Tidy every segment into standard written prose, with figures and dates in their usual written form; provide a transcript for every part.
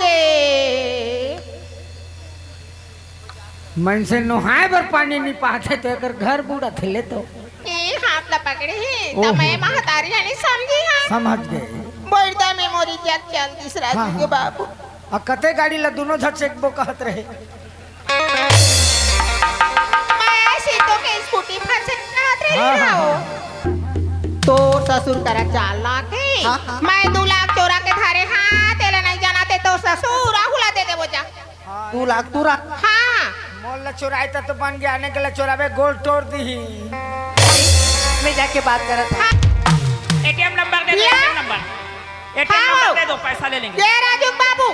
गे मन से नहाए बर पानी नहीं पाते तो एक घर बूढ़ा थे तो हाथ ला पकड़े ही तो मैं महतारी नहीं समझी हाँ समझ गए बड़ा मेमोरी जब चलती सराज हाँ, के बाबू और कते गाड़ी ला दोनों झट से एक बो कहत रहे मैं ऐसी तो के स्कूटी फंसे कहत रही हाँ, ना हाँ, हो तो ससुर करा चाल ला के मैं 2 लाख चोरा के धारे हाँ तेरा नहीं जाना ते तो ससुर आहुला दे वो जा 2 लाख हाँ मोल ला चुराई तो बन गया आने के लिए चुरावे गोल तोड़ दी मैं जाके बात कर था एटीएम नंबर दे दो एटीएम नंबर दे दो पैसा ले लेंगे ये राजू बाबू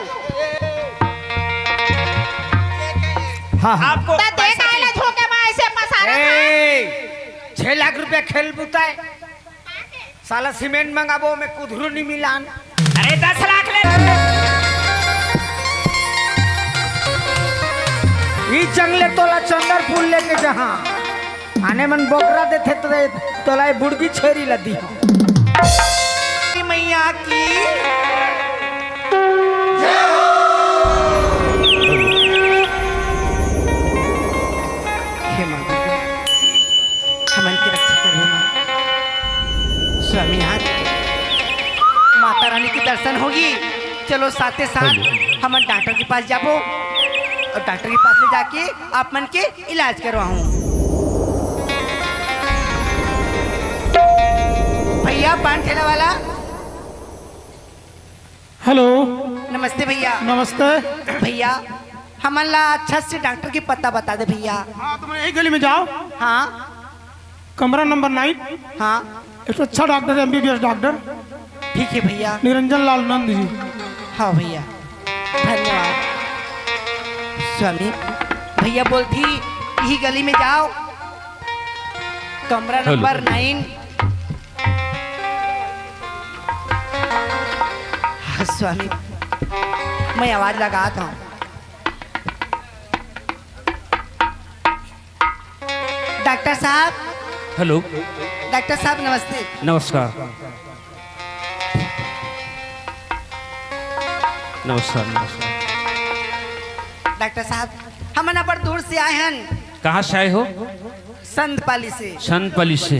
हाँ आपको तो देख आइला झोके में ऐसे फंसा रहा 6 लाख रुपया खेल बुताए साला सीमेंट मंगाबो में कुधरू नहीं मिलान अरे 10 लाख ले ई जंगले तोला चंदर फूल लेके जहाँ आने मन बोकरा देते तो तोला बुड़गी छेरी लदी मैया की हे माता हमन की रक्षा करो माँ स्वामी हाथ माता रानी के दर्शन होगी चलो साथे साथ हमन डॉक्टर के पास जाबो और डॉक्टर के पास ले जाके आप मन के इलाज करवाऊं भैया पान ठेला वाला हेलो नमस्ते भैया नमस्ते। भैया हमन ला अच्छा से डॉक्टर की पता बता दे भैया हाँ तुम एक गली में जाओ हाँ कमरा नंबर 9 हाँ एक अच्छा डॉक्टर MBBS डॉक्टर ठीक है भैया निरंजन लाल नंद जी। हाँ भैया धन्यवाद स्वामी भैया बोलती यही गली में जाओ कमरा नंबर 9 हाँ स्वामी मैं आवाज लगाता हूँ डॉक्टर साहब हेलो डॉक्टर साहब नमस्ते नमस्कार नमस्कार नमस्कार डॉक्टर साहब हम ना पर दूर से आए हैं कहाँ से आए हो? संतपाली से सनपली से।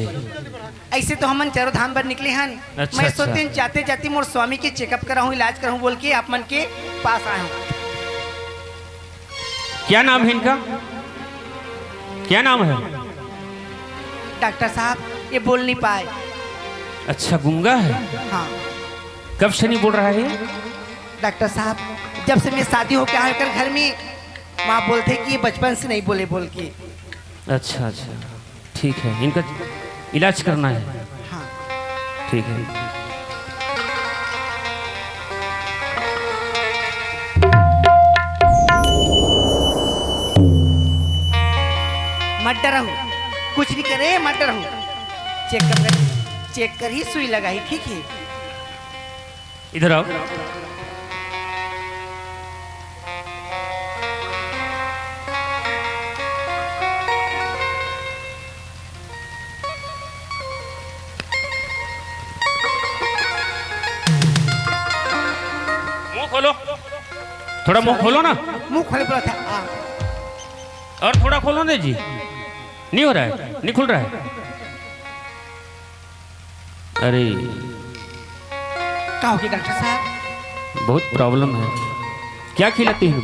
ऐसे तो हमन चारों धाम पर निकले हैं अच्छा, मैं अच्छा। सोचते हैं जाते जाते मोर स्वामी के चेकअप कराऊं इलाज कराऊं बोल के आप मन के पास आया हूँ क्या नाम है इनका? क्या नाम है? डॉक्टर साहब ये बोल नहीं पाए अच्छा गूंगा है। हाँ कब से नहीं बोल रहा है? डॉक्टर साहब जब से मैं शादी होकर आकर घर में माँ बोलते कि ये बचपन से नहीं बोले बोल के। अच्छा अच्छा ठीक है इनका इलाज करना है। हाँ ठीक है मत डरो कुछ नहीं करे मत डरो चेक कर ही सुई लगाई ठीक है इधर आओ। मुंह खोलो थोड़ा मुंह खोलो ना मुंह खोले पड़ा था और थोड़ा खोलो ना जी। नहीं हो रहा है नहीं खुल रहा है। अरे क्या हो गया डॉक्टर साहब बहुत प्रॉब्लम है। क्या खिलाती हैं?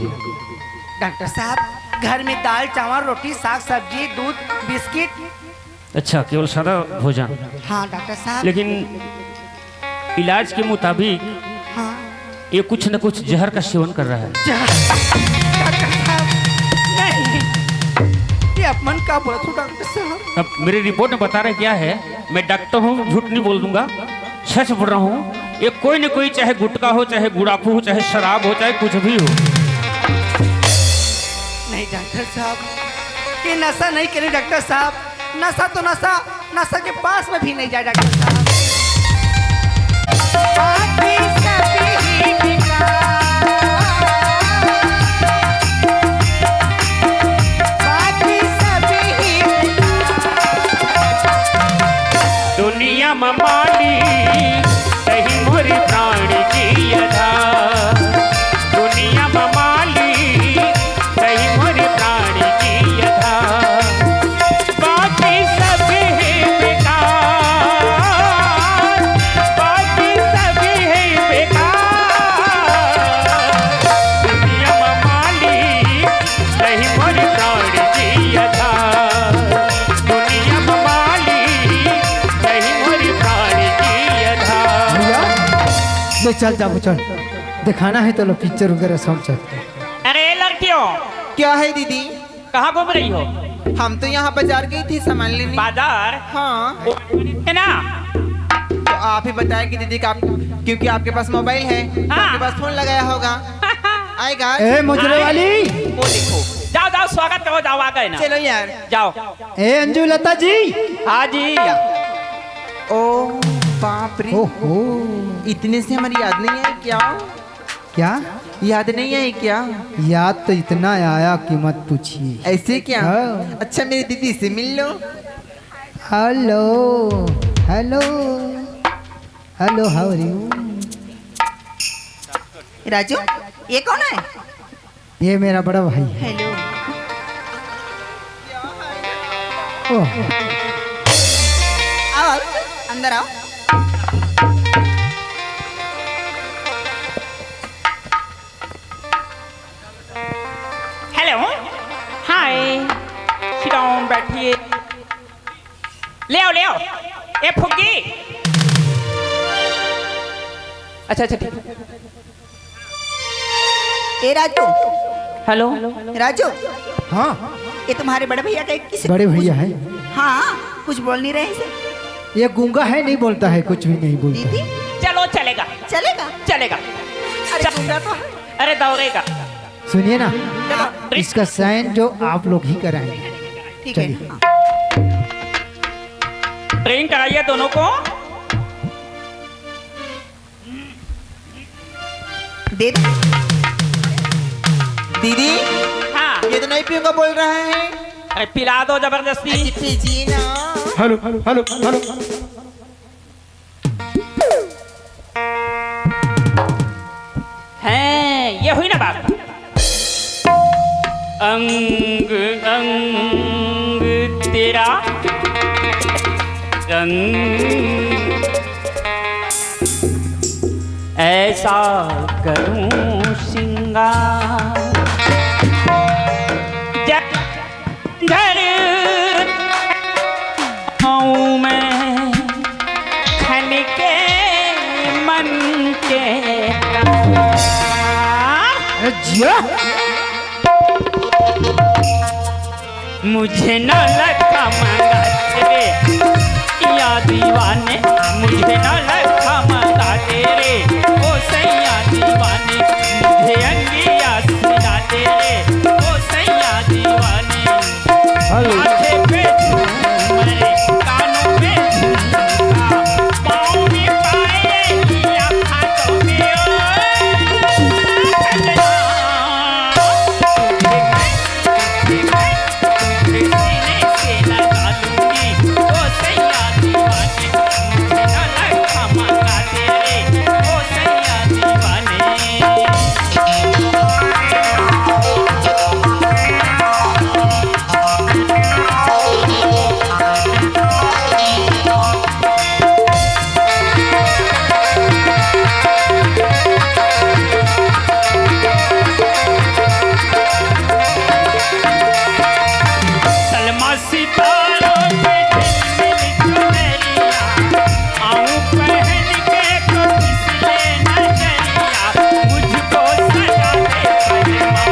डॉक्टर साहब घर में दाल चावल रोटी साग सब्जी दूध बिस्किट। अच्छा केवल सादा भोजन। हाँ डॉक्टर साहब लेकिन इलाज के मुताबिक हाँ ये कुछ न कुछ जहर का सेवन कर रहा है। डॉक्टर साहब नहीं ये अपमान का बोला तू डॉक्टर साहब। अब मेरी रिपोर्ट में बता रहे क्या है। मैं डॉक्टर हूँ झूठ नहीं बोल दूंगा सच बोल रहा हूँ। ये कोई न कोई चाहे गुटखा हो चाहे गुड़ाखू हो चाहे शराब हो चाहे कुछ भी हो। नहीं डॉक्टर साहब ये नशा नहीं करे डॉक्टर साहब। नशा तो नशा नशा के पास में भी नहीं जाए डॉक्टर साहब। दुनिया ममाली सही मोरी प्राण की यथा दुनिया चल जाओ चल, दिखाना है तो लो पिक्चर वगैरह सब चलते हैं। अरे लड़कियों, क्या है दीदी? कहाँ घूम रही हो? हम तो यहाँ बाजार गई थी सामान लेने। बाजार हाँ, है ना? तो आप ही बताएं कि दीदी का, क्योंकि आपके पास मोबाइल है तो हाँ। आपके पास फोन लगाया होगा। आएगा? ए मुजरे वाली, वो देखो। जाओ जाओ, स्वागत करो, जाओ आ गए ना। चलो यार। जाओ। ए अंजू लता जी। हाँ जी। ओ बाप रे, ओहो, इतने से हमारी याद नहीं आई क्या? क्या याद नहीं आई क्या? याद तो इतना आया कि मत पूछिए। ऐसे क्या? हाँ। अच्छा मेरी दीदी से मिल लो। Hello hello hello, how are you? Raju, ये कौन है? ये मेरा बड़ा भाई है। हेलो। ओह, आओ अंदर आओ। हेलो, हाय, सिट डाउन, बैठिए। ले आओ ले आओ, ए फुग्गी। अच्छा अच्छा ठीक। ए राजू, हेलो, राजू, हाँ ये तुम्हारे बड़े भैया का किस? बड़े भैया है। हाँ, कुछ बोल नहीं रहे इसे। ये गूंगा है, नहीं बोलता है, कुछ भी नहीं बोलता दीदी, है। चलो चलेगा चलेगा? चलेगा। अरे गूंगा तो है। अरे दौड़ेगा। सुनिए ना, चलो इसका साइन जो आप लोग ही कराएंगे। ठीक है। चलिए। हाँ। ट्रेन कराइए दोनों को। दे दो। दीदी, हाँ, ये तो नहीं पीऊंगा बोल रहा है। अरे पिला दो जबरदस्ती। पीजिए ना। Hello hello hello hello. हैं, ये हुई ना बात। अंग अंग तेरा रंग, ऐसा करूं सिंगार, जब घर आऊं मैं खन के मन के प्राण। जिया, मुझे न लगा मंगा तेरे या दीवाने, मुझे न लगा मंगा तेरे ओ सैया दीवाने, मुझे अंगिया सिला तेरे ओ सैया दीवाने। माथे पे झूमरे, कानों में झुमका, पाँव में पायलिया, हाथों में सीने से लगा लूंगी ओ सैया दीवाने, मुझे न लगा मंगा तेरे ओ सैया दीवाने। सलमा सितारों पे झिलमिल चुनरिया, आऊं पहन के तो फिसले नजरिया, मुझको सजा दे पनमा,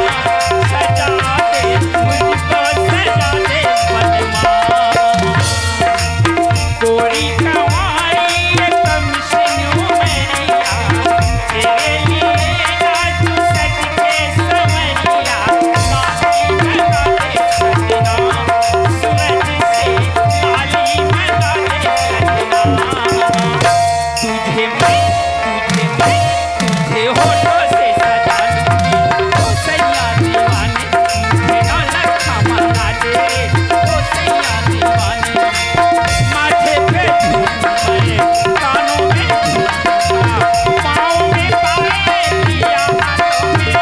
सजा दे मुझको, सजा दे पनमा। कोरी कवारी ये कमसिन उमरिया, तेरे लिए नाचूं सज के संवरिया, माही लगा दे सजना, सूरज से माली लगा दे सजना। तुझे होठों से सजा लूंगी ओ सैया दीवाने, मुझे न लगा मंगा तेरे ओ सैया दीवाने। माथे पे झूमरे, कानों में झुमका, पाँव में पायलिया, हाथों में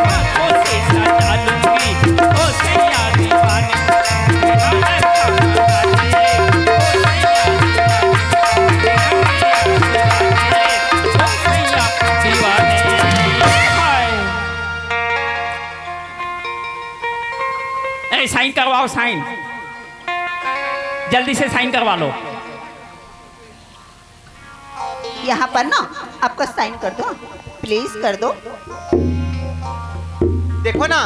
हाथों से सजा लूंगी ओ सैया दीवाने, मुझे न लगा मंगा तेरे ओ सैया दीवाने। हाय, साइन करवाओ, साइन। जल्दी से साइन करवा लो। यहाँ पर ना आपका साइन कर दो, प्लीज कर दो। देखो ना,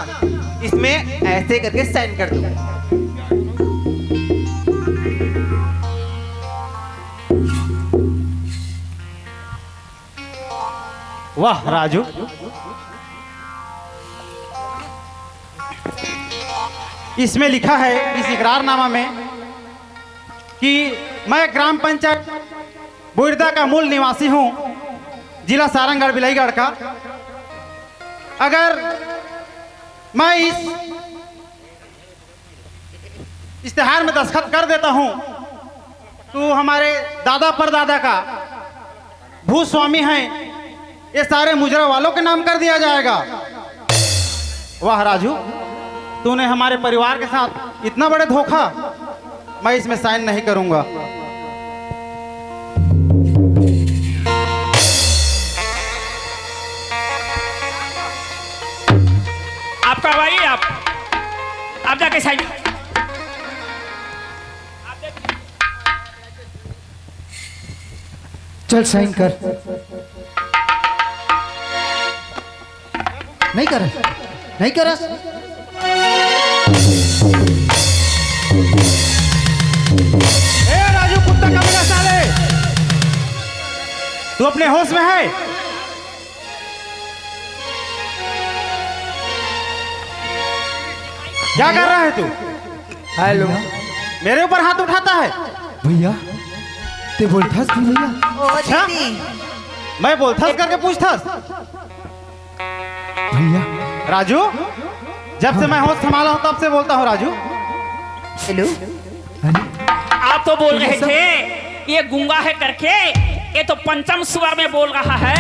इसमें ऐसे करके साइन कर दो। वाह राजू, इसमें लिखा है इस इकरारनामा में कि मैं ग्राम पंचायत बुर्दा का मूल निवासी हूं, जिला सारंगढ़ बिलाईगढ़ का। अगर मैं इस इश्तेहार में दस्तखत कर देता हूं तो हमारे दादा परदादा का भूस्वामी हैं, ये सारे मुजरा वालों के नाम कर दिया जाएगा। वाह राजू, तूने हमारे परिवार के साथ इतना बड़े धोखा, मैं इसमें साइन नहीं करूंगा। आप करवाइए, आप जाके साइन। चल साइन कर। नहीं कर, नहीं कर। ए राजू, कुत्ता कमीना साले, तू अपने होश में है? क्या कर रहा है तू? हेलो मेरे ऊपर हाथ उठाता है? भैया, ते बोलथास भी भैया? ओ अच्छा? दीदी, मैं बोलथस करके पूछथस? भैया राजू, जब से मैं होश संभाला हूं तब से बोलता हूं राजू। हेलो, आप तो बोल रहे थे ये गूंगा है करके, ये तो पंचम स्वर में बोल रहा है।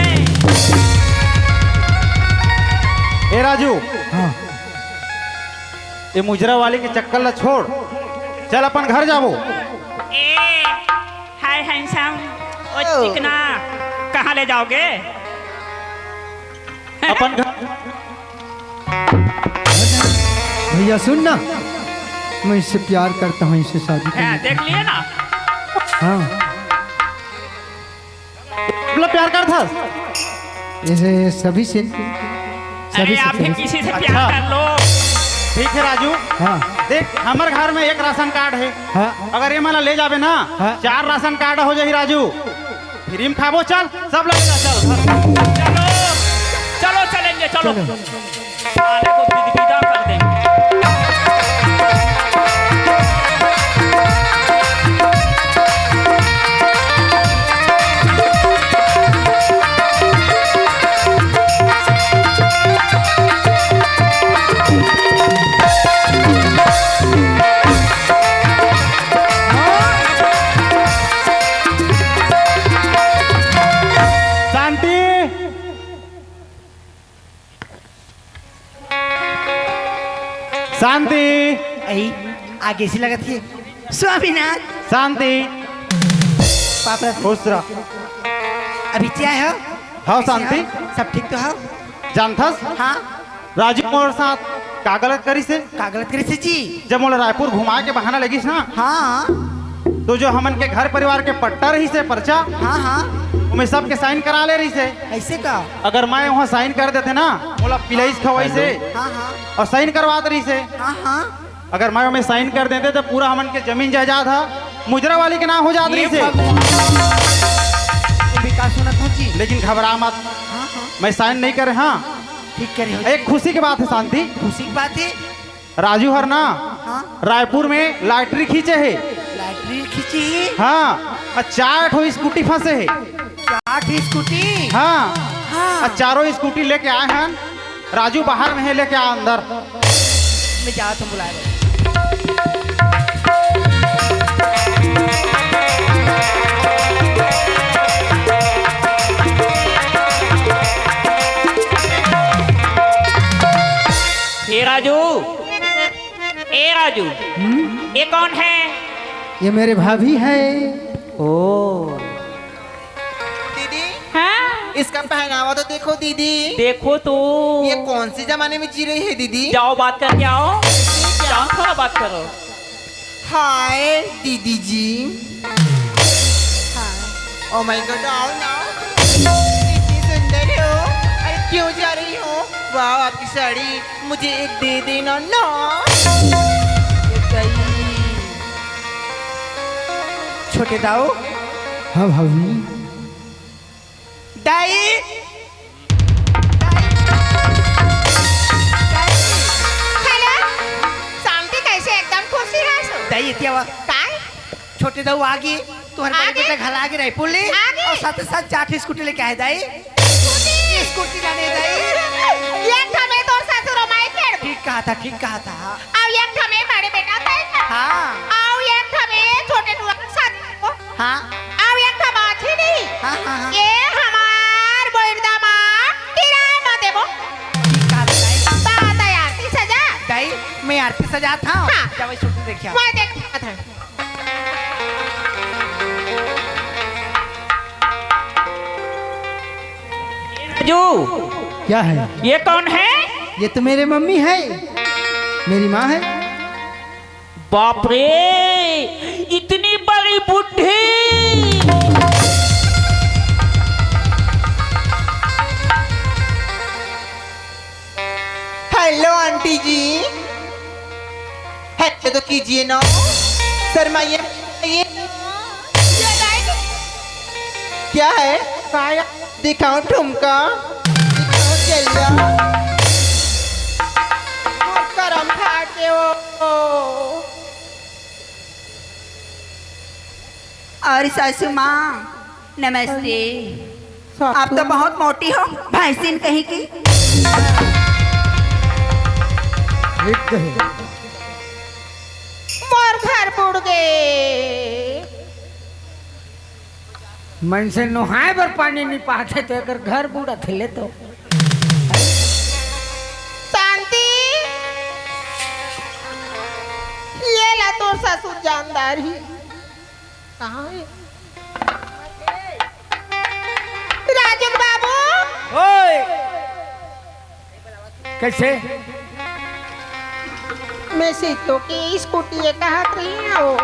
ए राजू, हाँ ये मुजरा वाली के चक्कर ला छोड़, चल अपन घर जाबो। ए हाय हैंडसम, ओ चिकना, कहाँ ले जाओगे? अपन घर भैया सुन ना, मैं इससे प्यार करता हूँ, इससे शादी हाँ, देख लिए ना। हाँ, मतलब प्यार कर था? ये सभी से अरे आप भी किसी से प्यार कर लो। ठीक है राजू, हाँ देख हमारे घर में एक राशन कार्ड है, हाँ अगर ये मला ले जाबे ना, हाँ। 4 राशन कार्ड हो जाही राजू। फ्री में खाबो, चल सब लोग चल। चलो चलो चलेंगे, चलो चलो। साले को विदा कर देंगे। शांति, शांति, आई आगे से लगा थी स्वामीनाथ। शांति, पापा खुश रह। अभी क्या है? हाँ शांति, सब ठीक तो है? जानथस हाँ, राजू मोर साथ का गलत करी से? का गलत करे से जी? जब मोला रायपुर घुमा के बहाना लगिस ना, हाँ तो जो हमन के घर परिवार के पट्टा रही से पर्चा, हाँ हाँ, उमें सबके साइन करा ले रही से। ऐसे का? अगर मैं वहाँ साइन कर देते ना, मोला पिलाइस खवाई से हाँ हाँ और साइन करवा रही से। हाँ हाँ, अगर मैं उमें साइन कर देते तो पूरा हमन के जमीन जायदाद था मुजरा वाली के नाम हो जात रही से। विकास होना था जी। लेकिन घबरा मत, हाँ हाँ, मैं साइन नहीं करे। हाँ, ठीक करे हो। एक खुशी की बात है शांति, खुशी की बात है। राजू हर ना हाँ, रायपुर में लॉटरी खींचे है। लॉटरी खींची? हाँ, और 4 ठो स्कूटी फंसे है। 4 स्कूटी? हाँ, हाँ, और 4 स्कूटी लेके आए हैं। राजू बाहर में है, लेके आ अंदर। मैं जाओ तुम बुलाए। ए राजू, ए राजू, ये कौन है? ये मेरे भाभी है। दीदी, हाँ? इसका पहनावा तो देखो दीदी, देखो तो, ये कौन से जमाने में जी रही है दीदी? जाओ बात करके आओ, जाओ थोड़ा बात करो। हाय दीदी जी। ओ माय गॉड, आओ ना। इतनी सुंदर हो। अरे क्यों जा रही हो? वाह, आपकी साड़ी मुझे एक दे देना ना। छोटे दाऊ। हाँ भाभी। दाई। हेलो शांति कैसे एकदम खुशी है सो दाई इतिया वा। काय छोटे दाऊ आगे तुम्हारे बड़े आगे? बेटा घर आगे रहे पुली आगे? और साथ साथ 4 स्कूटी लेके आए दाई। स्कूटी लाने दाई। एक ठमे तो ससुरो माई केड़ ठीक कहा था। आव एक ठमे बड़े बेटा ताई हाँ आव एक ठमे छोटे टुआ साथ को हाँ आव एक ठमा अच्छी नहीं हाँ। ये हमार बोइरदा मां किराए न देबो ठीक कहा था दाई। बात है यार की सजा दाई मैं आरती सजा था। हाँ। जब स्कूटी देखिए मैं देखता था जो क्या है? ये कौन है? ये तो मेरे मम्मी है, मेरी माँ है। बाप रे, इतनी बड़ी बुढ़ी। हेलो आंटी जी। हेलो तो कीजिए ना, शर्माइए। ये क्या है? दिखाओ ठुमका, दिखाओ चलिया। करम फाटे हो और सासू माँ नमस्ते। आप तो बहुत मोटी हो, भैंसिन कहीं की। रिक्त है। मोर घर बुड़ गए मन से नहाए बर पानी नहीं पाते तो अगर घर बूढ़ा थे तो शांति ये ला तो ससुर जानदार ही कहाँ है राजू बाबू ओए कैसे मैं सीतो की स्कूटी ये कहा रही हो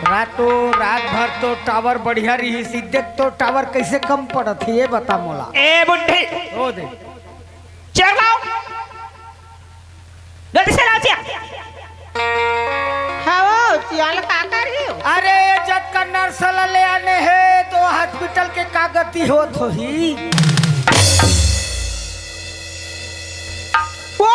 रात भर तो टावर बढ़िया रही सीधे तो टावर कैसे कम पड़त है ये बता मोला। ए बुढ़ी, ओ दे चल आओ, जल्दी से लाओ चिया। हाँ चल का कर रही हो अरे जब का नर्स ले आने है तो हॉस्पिटल के कागती हो तो ही वो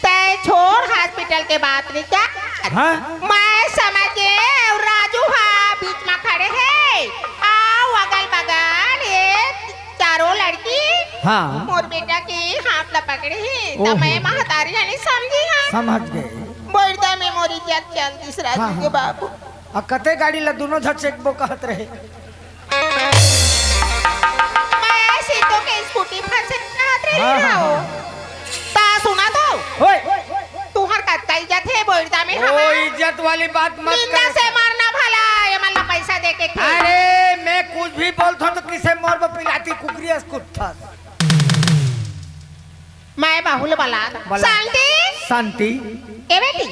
तय छोड़ हॉस्पिटल के बात नहीं क्या हाँ? मैं समझ गए और राजू हाँ बीच में खड़े हैं आओ अगल बगल ये चारों लड़की हाँ मोर बेटा की हाथ लपकड़े हैं ओहो। तो मैं महतारी नहीं समझी हाँ समझ गए। बोलता मेमोरी जब चल दिस राजू हाँ, के हाँ। बाबू और कते गाड़ी ला दोनों झट से वो कहत रहे। मैं सीटों के स्कूटी फंसे कहत रही हाँ, हाँ, हो ता सुना तो ओए तुहर का इज्जत है बोलता में ओ हमार इज्जत वाली बात मत निंदा कर। से मारना भला ये मला पैसा दे के खेल। अरे मैं कुछ भी बोलता हूँ तो किसे मोर पर पिलाती कुकरी अस्कुट था। मैं बाहुल बला शांति शांति ए बेटी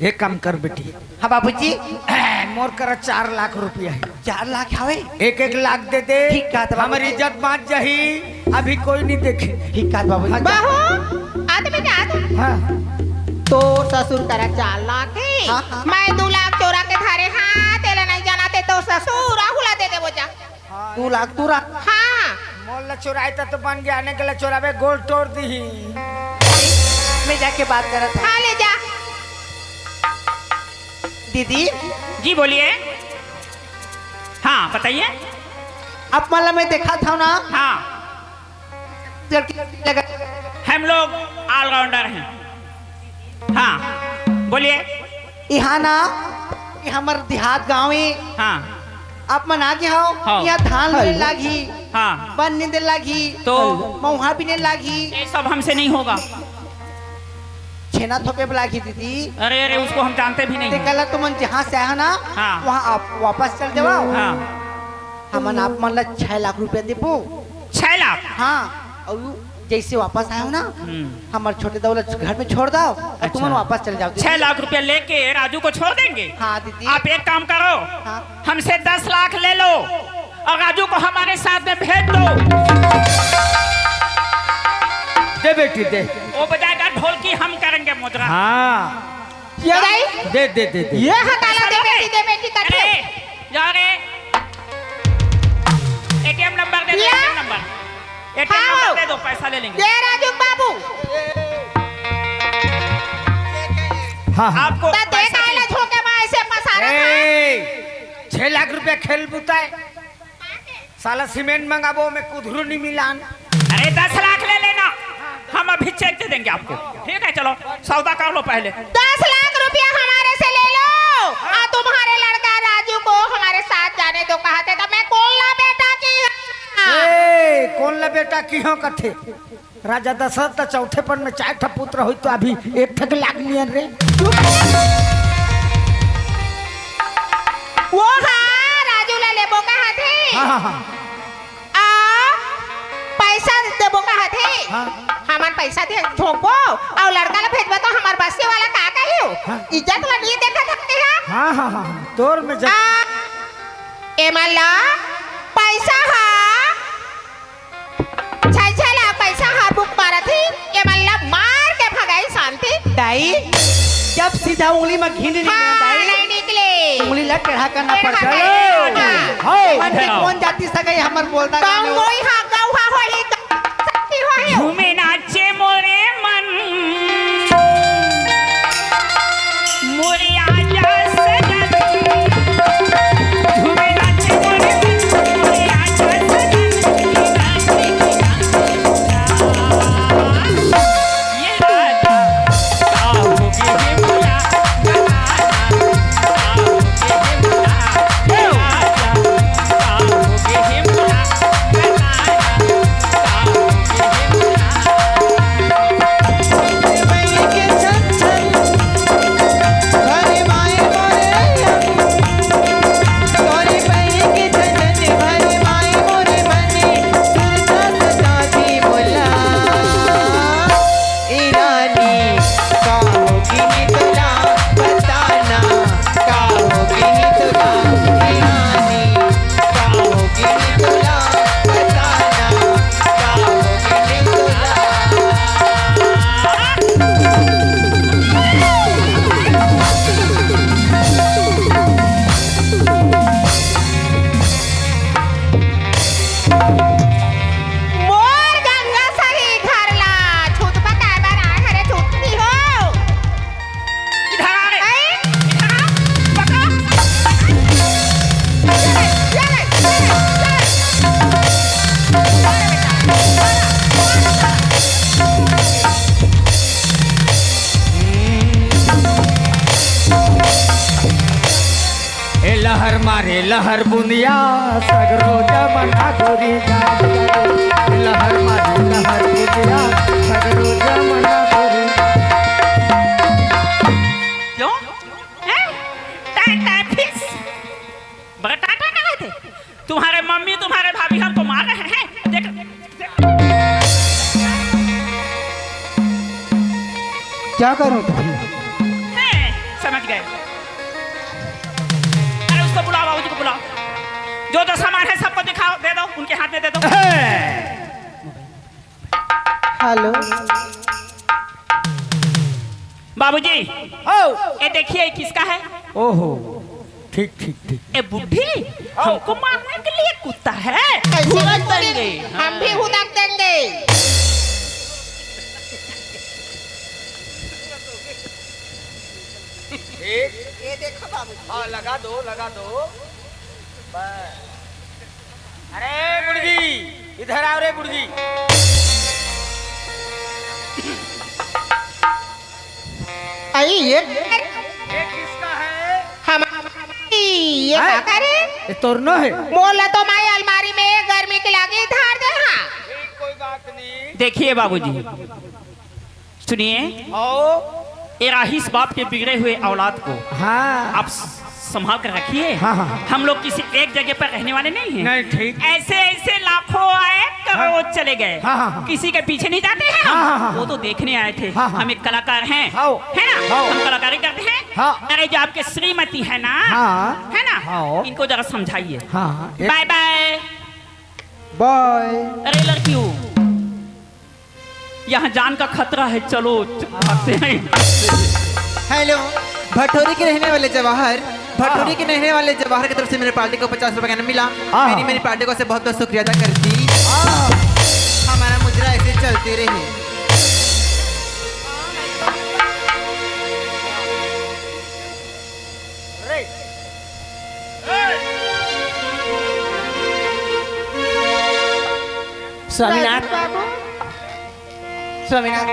एक काम कर बेटी हाँ बाबूजी। मोर कर 4 लाख रुपया है 4 लाख हवे। 1-1 लाख दे दे। ठीक कहा था हमारी बाबूजी। इज्जत बात जही अभी कोई नहीं देखे। ठीक कहा बाबूजी। बाहू आदमी के आदमी हाँ तो ससुर करा 4 लाख है हाँ, हाँ। मैं 2 लाख चोरा के थारे हाँ तेरा नहीं जाना ते तो ससुर राहुला दे वो जा 2 लाख हाँ मोल चुराई तो बन गया आने के लिए चुरावे गोल तोड़ दी। मैं जाके बात कर रहा था। हाँ ले जा दीदी जी बोलिए। हाँ बताइए। अब माला मैं देखा था ना, हाँ लड़की लगा हम लोग ऑलराउंडर हैं। हाँ बोलिए। यहाँ ना ये हमार देहात गाँव है। हाँ आप मन आगे हो हाँ। यहाँ धान लेने लागी, हाँ बन नहीं लागी, तो महुआ भी नहीं लागी, ये सब हमसे नहीं होगा। छेना थोपे लागी दीदी। अरे अरे उसको हम जानते भी नहीं ते हैं। कल तुम जहाँ से आया ना हाँ। वहाँ आप वापस चल देवा। हाँ हमन आप मन ला 6 लाख रुपया देबो। 6 लाख। हाँ और जैसे वापस आयो ना हमारे छोटे दौलत घर में छोड़ दो और तुम वापस चल जाओ। 6 लाख रुपया लेके राजू को छोड़ देंगे। हाँ दीदी। आप एक काम करो, हाँ। हमसे 10 लाख ले लो और राजू को हमारे साथ में भेज दो। दे बेटी दे। वो बजाएगा ढोलकी, हम करेंगे मुद्रा। हाँ ये भाई दे दे दे दे। ये हटाला दे बेटी करके। अरे जा रे, एटीएम नंबर दे दो। क्या? एटीएम नंबर, एटीएम हाँ। नंबर दे दो, पैसा ले लेंगे। दे राजू बाबू हाँ हाँ। आपको ता दे पैसा कायला झोके में ऐसे पसारा था। 6 लाख रुपया खेल बुताए साला सीमेंट मंगाबो में कुधरू नहीं मिलान। अरे 10 लाख ले लेना, हम अभी चेक दे देंगे आपको। ठीक है, चलो सौदा कर लो पहले। 10 लाख रुपया हमारे से ले लो और तुम्हारे लड़का राजू को हमारे साथ जाने दो। कहते तो मैं कोल्ला बेटा की कौन ला बेटा की हो कथे राजा दशरथ त चौथे पन में 4 ठा पुत्र होई तो अभी 1 ठक लाग नियन रे। वो हाँ राजू ला लेबो कहते हाँ हाँ हाँ आ पैसा देबो कहते हाँ। हमार पैसा दे झोंको और लड़का ला भेजबो तो हमार बस्ती वाला का कहियो इज्जत ला नहीं देखा सकते है। हाँ हाँ हाँ तोर में जब एमला पैसा हा 6 लाख पैसा हा बुक मारा थी एमला मार के भगाई शांति। दाई जब सीधा उंगली में घिन निकले हाँ, दाई नहीं निकले उंगली ला टेढ़ा करना टेढ़ा पड़ता करना। है। मन के कौन जाति सगाई हमर बोलता कौन कोई हा गौहा होई सकती होई झूमे नाचे मोरे मन, मोरे आजा सजन। झूमे नाचे मोरे मन, मोरे आजा सजन। ये राजा आओगे हे मुला, आओगे हे मुला। ये राजा आओगे हे मुला, मोर गंगा सही घर ला छूत पता बार आ घरे छूतती हो इधर आ रे, आई इधर आ, पकड़। ए लहर मारे लहर बुनिया सगरो जमना गोरी जा। लहर मारे लहर बुनिया सगरो जमना गोरी। क्यों? हैं? टाटा फिश। बड़ा टाटा कहाँ थे? तुम्हारे मम्मी तुम्हारे भाभी हमको मार रहे हैं। देख, देख। क्या करूं तुम? हैं, समझ गए। अरे उसको बुलाओ, बाबूजी को बुलाओ। जो जो सामान है सबको दिखाओ, दे दो, उनके हाथ में दे दो। हेलो बाबूजी, ओ ये देखिए ये किसका है? ओहो ठीक ठीक ठीक। ये बुढ़ी हमको मारने के लिए कुत्ता है। ऐसे हुड़क मत बोलिए, देंगे। हम भी हुदक देंगे। ये देखो बाबू हाँ लगा दो लगा दो। अरे बुढ़गी इधर आओ रे बुढ़गी। आई ये किसका है? हमारी ये हाँ? का करे ये तोरनो है। बोला तो मैं अलमारी में गर्मी के लागे धार दे हाँ कोई बात नहीं। देखिए बाबूजी, सुनिए, आओ। ये राहिस बाप के बिगड़े हुए औलाद को हाँ आप संभाल कर रखिए। हाँ, हाँ। हम लोग किसी एक जगह पर रहने वाले नहीं हैं। नहीं, ठीक। ऐसे ऐसे लाखों आए करोड़ चले गए। हाँ, हाँ, हाँ। किसी के पीछे नहीं जाते हैं हम। हाँ, हाँ, हाँ। वो तो देखने आए थे। हाँ, हाँ। हम एक कलाकार हैं, हाँ। है ना? हाँ। हम कलाकारी करते हैं। हाँ। अरे जो आपके श्रीमती है ना, हाँ। है ना, हाँ। इनको जरा समझाइए। हाँ, बाय बाय। बाय। अरे लड़कियों, यहाँ जान का खतरा है, चलो भागते हैं। हेलो, भटोरी के रहने वाले जवाहर, भटोरी के रहने वाले जवाहर की तरफ से मेरे पार्टी को 50 रुपए का इनाम मिला। मेरी पार्टी को से बहुत बहुत शुक्रिया अदा करती। हमारा मुजरा ऐसे चलते रहे। स्वामीनाथ, स्वामीनाथ,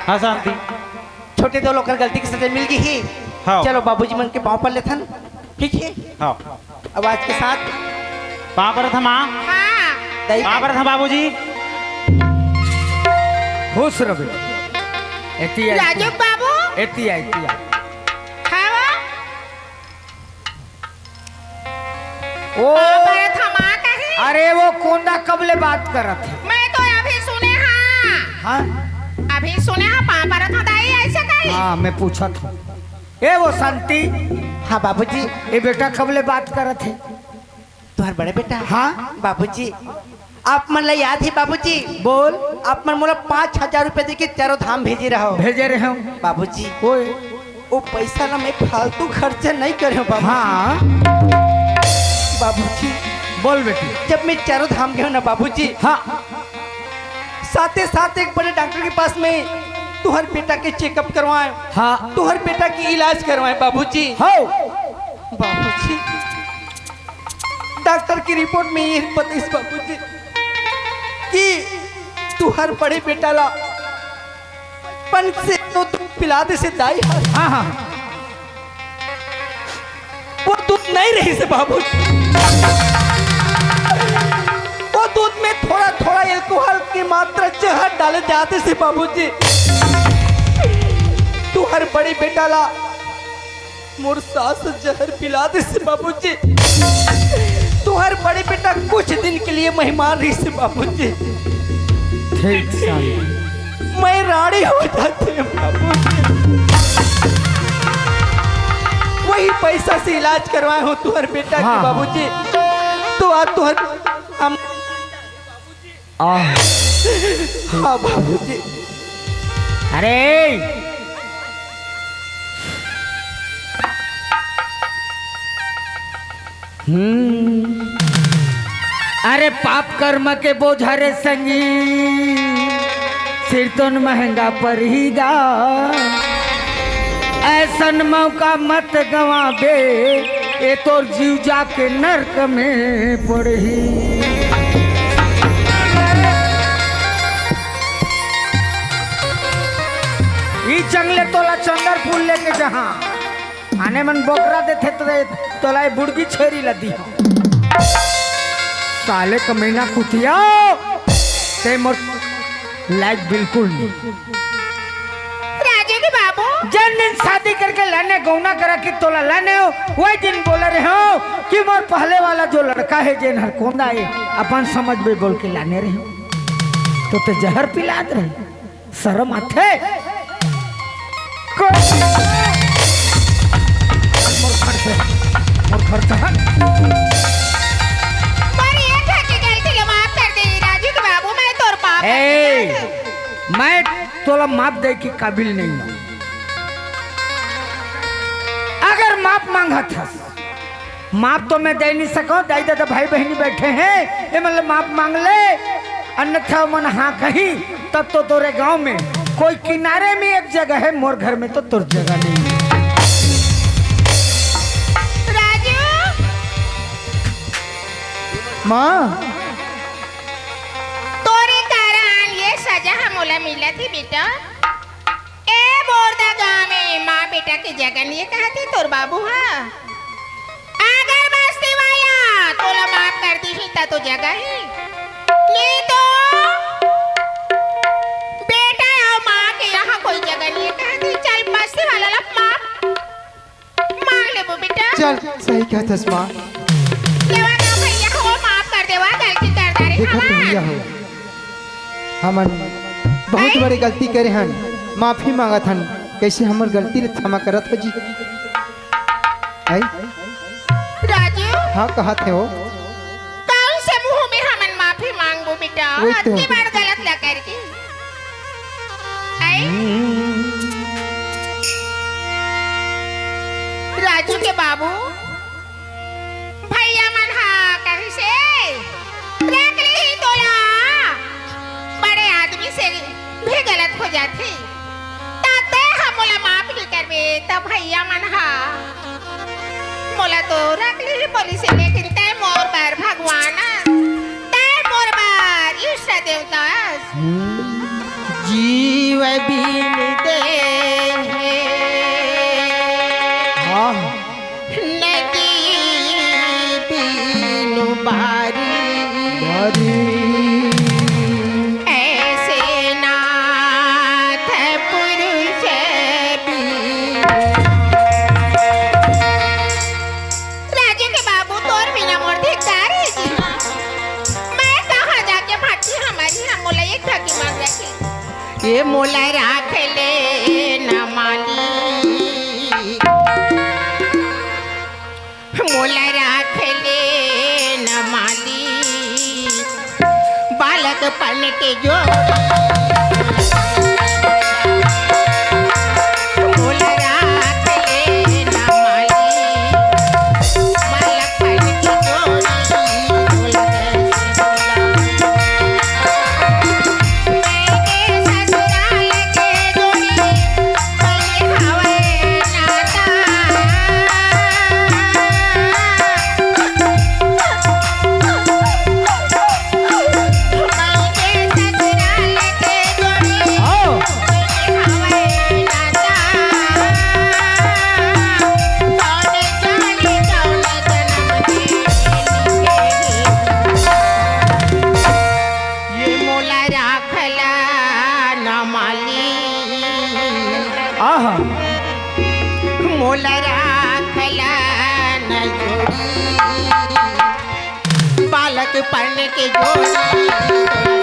हाँ शांति। छोटे दो लोग गलती की सजा मिल गई ही। हाँ। चलो बाबूजी मन के पाँव पर लेथन, ठीक है? हाँ। आवाज के साथ कहाँ पर था माँ? दही कहाँ पर था बाबूजी? खुश रहो बेटा। एती आई राजू बाबू एती आई एती आई। खावा ओ पर थमा कहीं। अरे वो कोंदा कबले बात करत है। मैं तो अभी सुने हाँ, हाँ अभी सुने हाँ पापा था दाई ऐसा कहीं। हाँ मैं पूछा था। ए वो शांति, हाँ बाबूजी, ये बेटा कबले बात करत है। तुम्हारे बड़े बेटा। हाँ बाबूजी, आप मन ला याद है बाबूजी? बोल। आप मन मोला 5,000 रुपए देके चारों धाम भेजे रहो। भेजे रहे हूँ बाबूजी, ओए। वो पैसा ना मैं फालतू खर्चा नहीं करे हूँ बाबू। हाँ बाबूजी, बोल बेटी। जब मैं चारों धाम गया हूँ ना बाबूजी, हाँ साथ ही साथ एक बड़े डॉक्टर के पास में तुहर बेटा के चेकअप करवाए, हाँ तुहर बेटा की इलाज करवाए बाबूजी। हो बाबूजी, डॉक्टर की रिपोर्ट में ये बताइस बाबूजी कि तुहर बड़े बेटा ला पन से तो दूध पिला दे से दाई हार। हाँ हाँ वो दूध नहीं रही से बाबू, वो दूध में थोड़ा थोड़ा अल्कोहल की मात्रा जहर डाले जाते से बाबूजी। तुहर बड़े बेटा ला मोर सास जहर पिला दे से बाबूजी। तुहर बड़े बेटा कुछ दिन के लिए मेहमान रही से बाबूजी। ठीक साली। मैं रानी हो जाते हैं बाबूजी। वही पैसा से इलाज करवाए हो तुहर बेटा हाँ, की बाबूजी। तो आज तुहर हम हाँ बाबूजी। अरे अरे पाप कर्म के बोझा रे संगी, सिर तो महंगा पड़ेगा। ऐसन मौका मत गवाबे, ये तो जीव जाके नरक में पड़ही। ई जंगले तोला चंदर फूल लेके जहाँ आने मन बोकरा देते तो तोला बुड़गी छेरी लदी साले कमीना कुतिया ते मोर लाइक बिल्कुल नहीं। राजू के बाबू जिन दिन शादी करके लाने गौना करा कि तोला लाने हो, वही दिन बोले रहे हो कि मोर पहले वाला जो लड़का है जेन हर कोंदा है अपन समझ में बोल के लाने रहे हो तो ते जहर पिला दे रहे। शर्म आथे मोर घर कहाँ पर ये था कि गलती के माफ कर दे राजू के बाबू, मैं तोर पाप मैं तोला माफ दे की काबिल नहीं हूँ। अगर माफ मांगा था, माफ तो मैं दे नहीं सकूं। दाई दादा भाई बहनी बैठे हैं, ये मतलब माफ मांग ले, अन्यथा मन हाँ कहीं तब तो तोरे गांव में कोई किनारे में एक जगह है, मोर घर में तो तुर जगह नहीं है। राजू माँ तोरे कारण ये सजा हमोला मिला थी बेटा। ए बोरदा गाँव में माँ बेटा की जगह नहीं कहती तोर बाबू। हाँ अगर बस्ती वाला तोला माफ कर दी ही तो जगह ही नहीं तो बेटा और माँ के यहाँ कोई जगह नहीं कहती। चल बस्ती वाला ला माफ मांग ले वो बेटा। चल सही कहत हस माँ देवा ना भैया हो माफ कर देवा गलती कर दारे देखो तो भैया हो हमन बहुत बड़ी गलती करे हन माफी मांगत हन कैसे हमर गलती ने क्षमा करत हो जी आई राजू हाँ कहत है हो कौन से मुंह में हमन माफी मांगबो बेटा वही तो। अगली बार गलत ना करके आई राजू के बाबू भैया मन हा कहीं से रख ली तोला बड़े आदमी से भी गलत हो जाती ताते हम मोला माफ नहीं करबे तब भैया मन हा मोला तो रख ली पुलिस लेकिन तय मोर बार भगवान तय मोर बार ईश्वर देवता जीव बीन दे हाँ नदी बीनु बारी ऐसे नाथ पुरुष बीनु। राजू के बाबू तोर बिना मोर धिक्कार है जी मैं कहाँ जाके भाटी हमारी हम मोला एक ठगी मांग रखी ये मोला राख ले न माली मोला राख ले न माली बालक पन के जो मोला राख ले न माली बालक पन के जोड़ी मोला मैंने ससुराल के जोड़ी मैंने हवाए नाता आहा मोला राखला न जोड़ी बालक पढ़ने के जोड़ी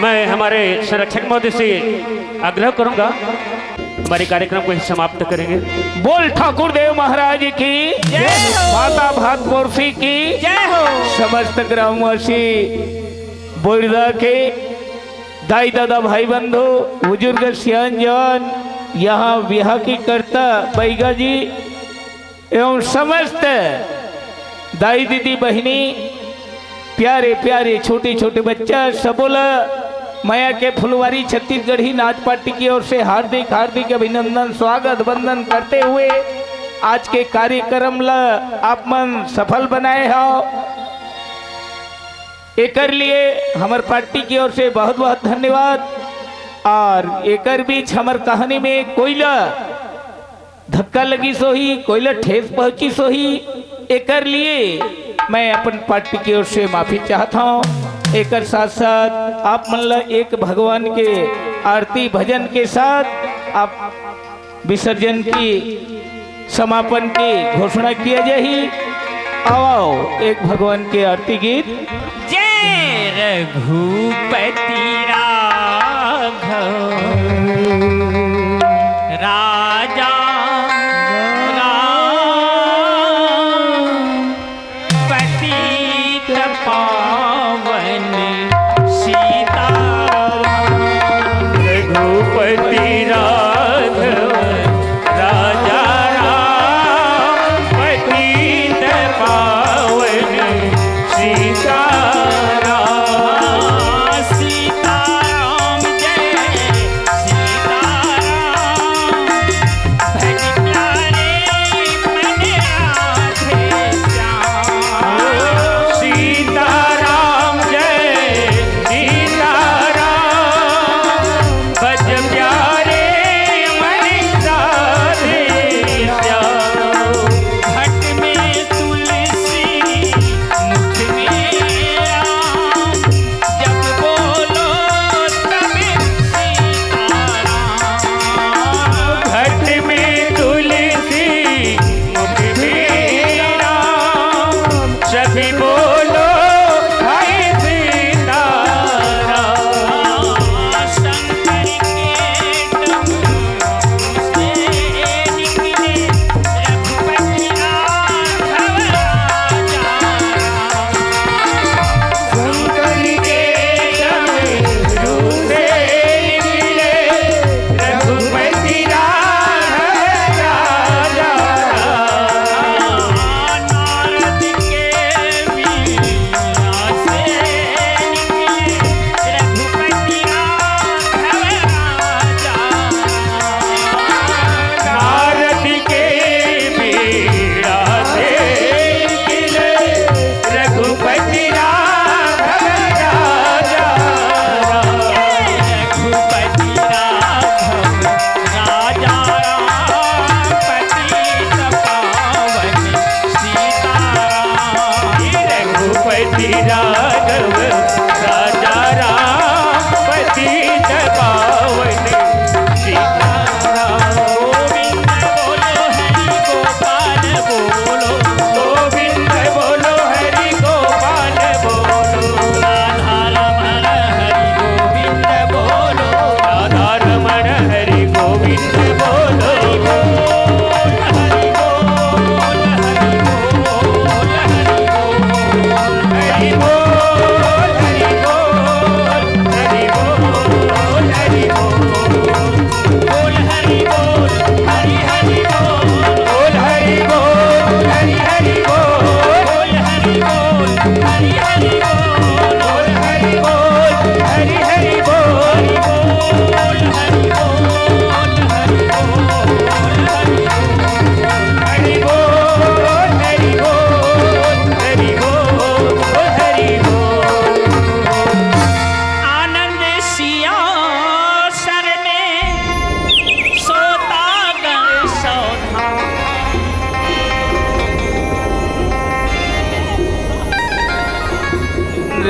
मैं हमारे संरक्षक महोदय से आग्रह करूंगा हमारे कार्यक्रम को ही समाप्त करेंगे। बोल ठाकुर देव महाराज की जय हो, माता भात मोर्फी की जय हो, समस्त ग्रामवासी बोरदा के दाई दादा भाई बंधु बुजुर्ग सियान जवान यहाँ विवाह की करता बैगा जी एवं समस्त दाई दीदी बहनी प्यारे प्यारे छोटे छोटे बच्चा सबोला माया के फुलवारी छत्तीसगढ़ी नाच पार्टी की ओर से हार्दिक हार्दिक अभिनंदन स्वागत वंदन करते हुए आज के कार्यक्रम ला आप मन सफल बनाए हो एकर लिए हमार पार्टी की ओर से बहुत बहुत धन्यवाद। और एकर बीच हमार कहानी में कोयला धक्का लगी सोही कोयला ठेस पहुंची सोही एकर लिए मैं अपन पार्टी की ओर से माफी चाहता हूँ। एकर साथ साथ आप मन एक भगवान के आरती भजन के साथ आप विसर्जन की समापन की घोषणा किया जाए। आओ एक भगवान के आरती गीत। जय रघुपति राघव राजा पावन सीता रघुपति राघव राजा राम पतित पावन सीता राम सीता राम जय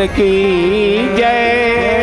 की जय।